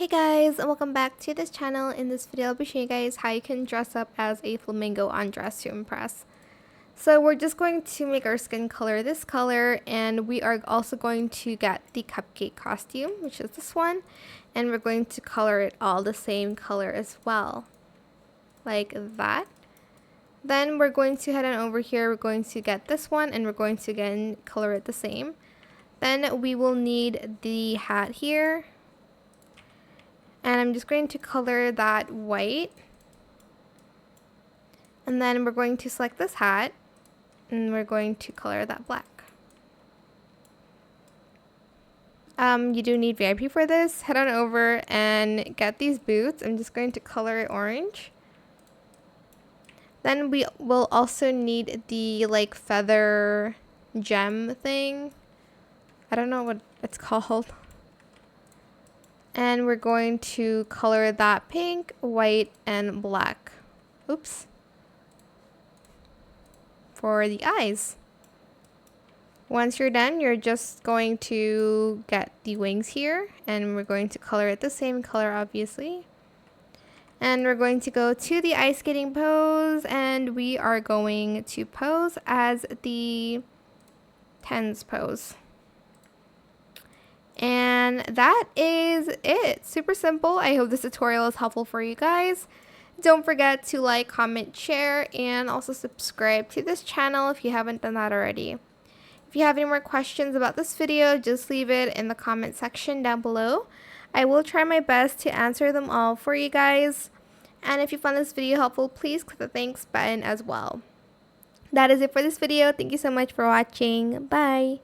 Hey guys, and welcome back to this channel. In this video, I'll be showing you guys how you can dress up as a flamingo on Dress to Impress. So we're just going to make our skin color this color, and we are also going to get the cupcake costume, which is this one, and we're going to color it all the same color as well, like that. Then we're going to head on over here, we're going to get this one, and we're going to again color it the same. Then we will need the hat here. And I'm just going to color that white. And then we're going to select this hat. And we're going to color that black. You do need VIP for this. Head on over and get these boots. I'm just going to color it orange. Then we will also need the like feather gem thing. I don't know what it's called. And we're going to color that pink, white, and black. Oops. For the eyes. Once you're done, you're just going to get the wings here. And we're going to color it the same color, obviously. And we're going to go to the ice skating pose. And we are going to pose as the tens pose. And that is it. Super simple. I hope this tutorial is helpful for you guys. Don't forget to like, comment, share, and also subscribe to this channel if you haven't done that already. If you have any more questions about this video, just leave it in the comment section down below. I will try my best to answer them all for you guys. And if you found this video helpful, please click the thanks button as well. That is it for this video. Thank you so much for watching. Bye.